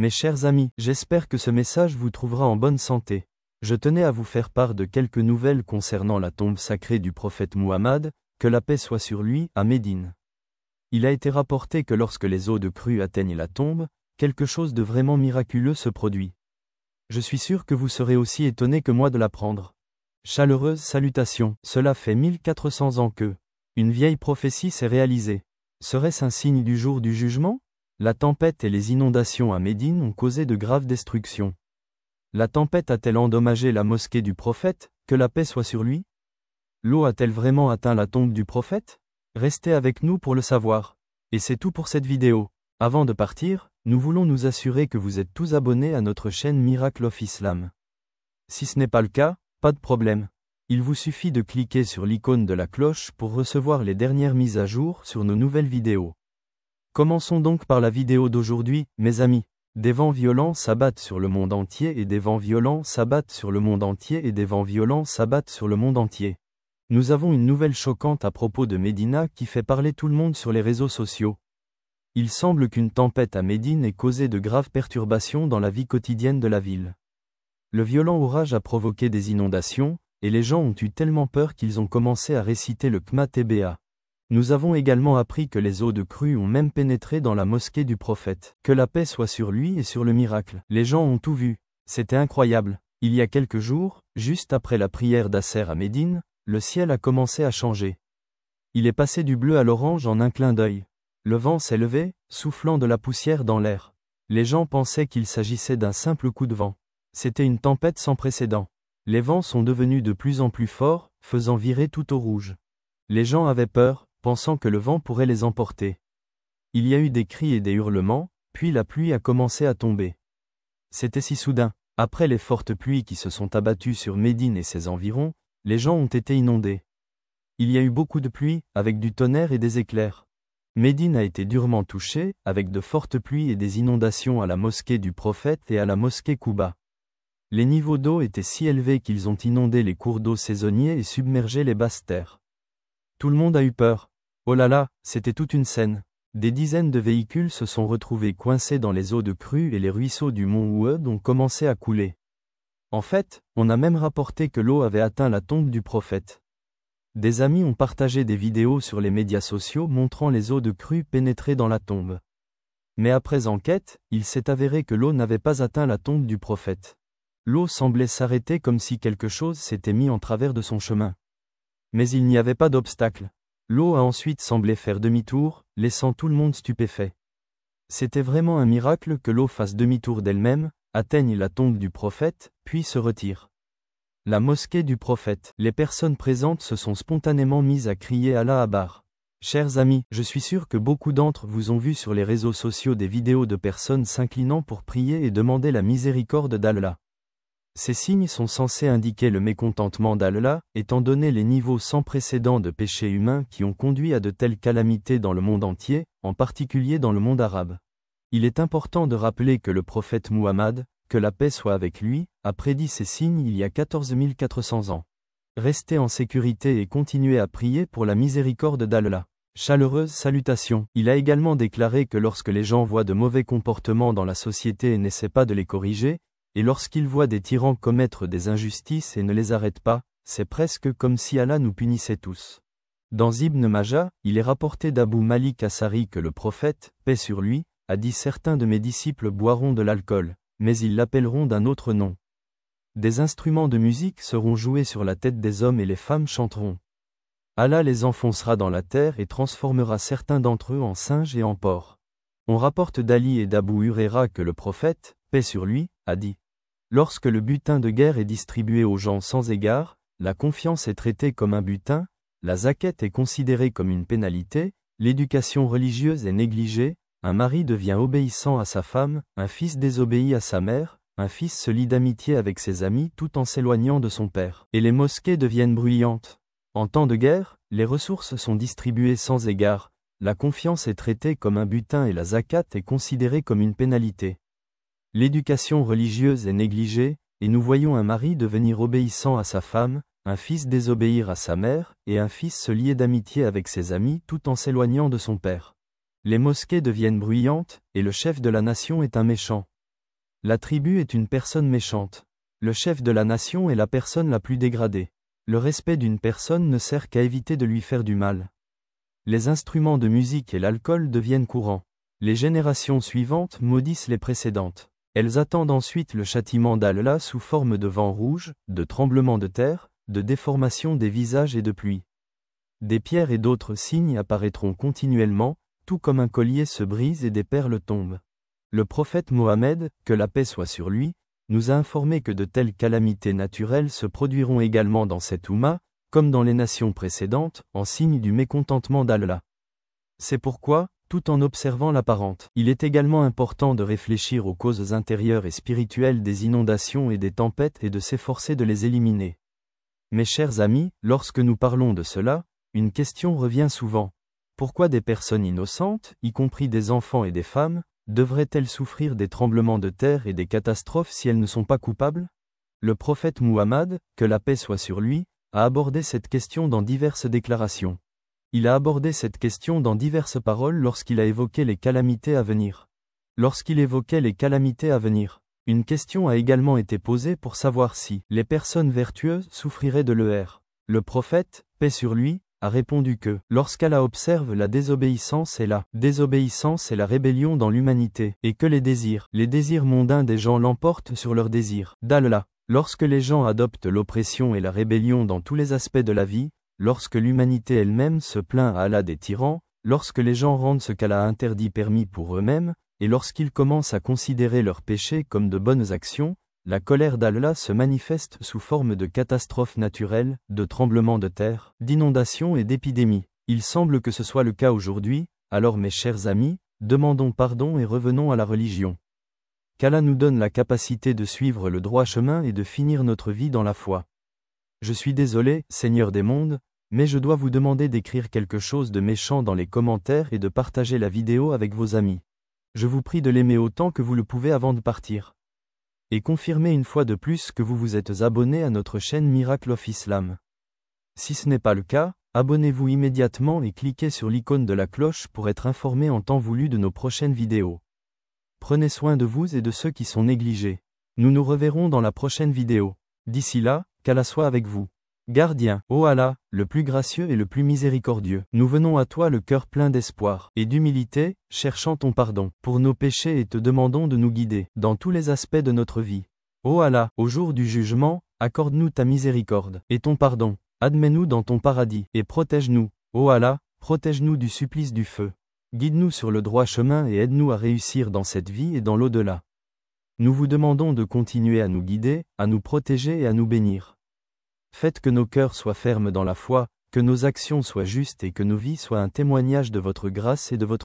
Mes chers amis, j'espère que ce message vous trouvera en bonne santé. Je tenais à vous faire part de quelques nouvelles concernant la tombe sacrée du prophète Muhammad, que la paix soit sur lui, à Médine. Il a été rapporté que lorsque les eaux de crue atteignent la tombe, quelque chose de vraiment miraculeux se produit. Je suis sûr que vous serez aussi étonnés que moi de l'apprendre. Chaleureuse salutation, cela fait 1400 ans que une vieille prophétie s'est réalisée. Serait-ce un signe du jour du jugement? La tempête et les inondations à Médine ont causé de graves destructions. La tempête a-t-elle endommagé la mosquée du prophète, que la paix soit sur lui? L'eau a-t-elle vraiment atteint la tombe du prophète? Restez avec nous pour le savoir. Et c'est tout pour cette vidéo. Avant de partir, nous voulons nous assurer que vous êtes tous abonnés à notre chaîne Miracle of Islam. Si ce n'est pas le cas, pas de problème. Il vous suffit de cliquer sur l'icône de la cloche pour recevoir les dernières mises à jour sur nos nouvelles vidéos. Commençons donc par la vidéo d'aujourd'hui, mes amis. Des vents violents s'abattent sur le monde entier et des vents violents s'abattent sur le monde entier et des vents violents s'abattent sur le monde entier. Nous avons une nouvelle choquante à propos de Médina qui fait parler tout le monde sur les réseaux sociaux. Il semble qu'une tempête à Médine ait causé de graves perturbations dans la vie quotidienne de la ville. Le violent orage a provoqué des inondations, et les gens ont eu tellement peur qu'ils ont commencé à réciter le Kma Tba. Nous avons également appris que les eaux de crue ont même pénétré dans la mosquée du prophète. Que la paix soit sur lui et sur le miracle. Les gens ont tout vu. C'était incroyable. Il y a quelques jours, juste après la prière d'Asser à Médine, le ciel a commencé à changer. Il est passé du bleu à l'orange en un clin d'œil. Le vent s'est levé, soufflant de la poussière dans l'air. Les gens pensaient qu'il s'agissait d'un simple coup de vent. C'était une tempête sans précédent. Les vents sont devenus de plus en plus forts, faisant virer tout au rouge. Les gens avaient peur, pensant que le vent pourrait les emporter. Il y a eu des cris et des hurlements, puis la pluie a commencé à tomber. C'était si soudain. Après les fortes pluies qui se sont abattues sur Médine et ses environs, les gens ont été inondés. Il y a eu beaucoup de pluie, avec du tonnerre et des éclairs. Médine a été durement touchée, avec de fortes pluies et des inondations à la mosquée du prophète et à la mosquée Quba. Les niveaux d'eau étaient si élevés qu'ils ont inondé les cours d'eau saisonniers et submergé les basses terres. Tout le monde a eu peur. Oh là là, c'était toute une scène. Des dizaines de véhicules se sont retrouvés coincés dans les eaux de crue et les ruisseaux du mont Oued ont commencé à couler. En fait, on a même rapporté que l'eau avait atteint la tombe du prophète. Des amis ont partagé des vidéos sur les médias sociaux montrant les eaux de crue pénétrer dans la tombe. Mais après enquête, il s'est avéré que l'eau n'avait pas atteint la tombe du prophète. L'eau semblait s'arrêter comme si quelque chose s'était mis en travers de son chemin. Mais il n'y avait pas d'obstacle. L'eau a ensuite semblé faire demi-tour, laissant tout le monde stupéfait. C'était vraiment un miracle que l'eau fasse demi-tour d'elle-même, atteigne la tombe du prophète, puis se retire. La mosquée du prophète. Les personnes présentes se sont spontanément mises à crier Allah Akbar. Chers amis, je suis sûr que beaucoup d'entre vous ont vu sur les réseaux sociaux des vidéos de personnes s'inclinant pour prier et demander la miséricorde d'Allah. Ces signes sont censés indiquer le mécontentement d'Allah, étant donné les niveaux sans précédent de péchés humains qui ont conduit à de telles calamités dans le monde entier, en particulier dans le monde arabe. Il est important de rappeler que le prophète Muhammad, que la paix soit avec lui, a prédit ces signes il y a 14 400 ans. Restez en sécurité et continuez à prier pour la miséricorde d'Allah. Chaleureuse salutation. Il a également déclaré que lorsque les gens voient de mauvais comportements dans la société et n'essaient pas de les corriger, et lorsqu'ils voient des tyrans commettre des injustices et ne les arrêtent pas, c'est presque comme si Allah nous punissait tous. Dans Ibn Majah, il est rapporté d'Abu Malik Asari que le prophète, paix sur lui, a dit « Certains de mes disciples boiront de l'alcool, mais ils l'appelleront d'un autre nom. Des instruments de musique seront joués sur la tête des hommes et les femmes chanteront. Allah les enfoncera dans la terre et transformera certains d'entre eux en singes et en porcs. » On rapporte d'Ali et d'Abu Huraira que le prophète, paix sur lui, a dit « Lorsque le butin de guerre est distribué aux gens sans égard, la confiance est traitée comme un butin, la zakat est considérée comme une pénalité, l'éducation religieuse est négligée, un mari devient obéissant à sa femme, un fils désobéit à sa mère, un fils se lie d'amitié avec ses amis tout en s'éloignant de son père, et les mosquées deviennent bruyantes. En temps de guerre, les ressources sont distribuées sans égard, la confiance est traitée comme un butin et la zakat est considérée comme une pénalité. L'éducation religieuse est négligée, et nous voyons un mari devenir obéissant à sa femme, un fils désobéir à sa mère, et un fils se lier d'amitié avec ses amis tout en s'éloignant de son père. Les mosquées deviennent bruyantes, et le chef de la nation est un méchant. La tribu est une personne méchante. Le chef de la nation est la personne la plus dégradée. Le respect d'une personne ne sert qu'à éviter de lui faire du mal. Les instruments de musique et l'alcool deviennent courants. Les générations suivantes maudissent les précédentes. Elles attendent ensuite le châtiment d'Allah sous forme de vent rouge, de tremblements de terre, de déformation des visages et de pluie. Des pierres et d'autres signes apparaîtront continuellement, tout comme un collier se brise et des perles tombent. Le prophète Mohammed, que la paix soit sur lui, nous a informé que de telles calamités naturelles se produiront également dans cette Oumma, comme dans les nations précédentes, en signe du mécontentement d'Allah. C'est pourquoi, tout en observant l'apparente, il est également important de réfléchir aux causes intérieures et spirituelles des inondations et des tempêtes et de s'efforcer de les éliminer. Mes chers amis, lorsque nous parlons de cela, une question revient souvent. Pourquoi des personnes innocentes, y compris des enfants et des femmes, devraient-elles souffrir des tremblements de terre et des catastrophes si elles ne sont pas coupables? Le prophète Muhammad, que la paix soit sur lui, a abordé cette question dans diverses déclarations. Il a abordé cette question dans diverses paroles lorsqu'il a évoqué les calamités à venir. Lorsqu'il évoquait les calamités à venir, une question a également été posée pour savoir si les personnes vertueuses souffriraient de l'ER. Le prophète, paix sur lui, a répondu que, lorsqu'Allah observe la désobéissance et la rébellion dans l'humanité, et que les désirs mondains des gens l'emportent sur leurs désirs d'Allah, lorsque les gens adoptent l'oppression et la rébellion dans tous les aspects de la vie, lorsque l'humanité elle-même se plaint à Allah des tyrans, lorsque les gens rendent ce qu'Allah a interdit permis pour eux-mêmes, et lorsqu'ils commencent à considérer leurs péchés comme de bonnes actions, la colère d'Allah se manifeste sous forme de catastrophes naturelles, de tremblements de terre, d'inondations et d'épidémies. Il semble que ce soit le cas aujourd'hui, alors mes chers amis, demandons pardon et revenons à la religion. Qu'Allah nous donne la capacité de suivre le droit chemin et de finir notre vie dans la foi. Je suis désolé, Seigneur des mondes, mais je dois vous demander d'écrire quelque chose de méchant dans les commentaires et de partager la vidéo avec vos amis. Je vous prie de l'aimer autant que vous le pouvez avant de partir. Et confirmez une fois de plus que vous vous êtes abonné à notre chaîne Miracle of Islam. Si ce n'est pas le cas, abonnez-vous immédiatement et cliquez sur l'icône de la cloche pour être informé en temps voulu de nos prochaines vidéos. Prenez soin de vous et de ceux qui sont négligés. Nous nous reverrons dans la prochaine vidéo. D'ici là, qu'Allah soit avec vous. Gardien, ô Allah, le plus gracieux et le plus miséricordieux, nous venons à toi le cœur plein d'espoir et d'humilité, cherchant ton pardon pour nos péchés et te demandons de nous guider dans tous les aspects de notre vie. Ô Allah, au jour du jugement, accorde-nous ta miséricorde et ton pardon, admets-nous dans ton paradis et protège-nous. Ô Allah, protège-nous du supplice du feu. Guide-nous sur le droit chemin et aide-nous à réussir dans cette vie et dans l'au-delà. Nous vous demandons de continuer à nous guider, à nous protéger et à nous bénir. Faites que nos cœurs soient fermes dans la foi, que nos actions soient justes et que nos vies soient un témoignage de votre grâce et de votre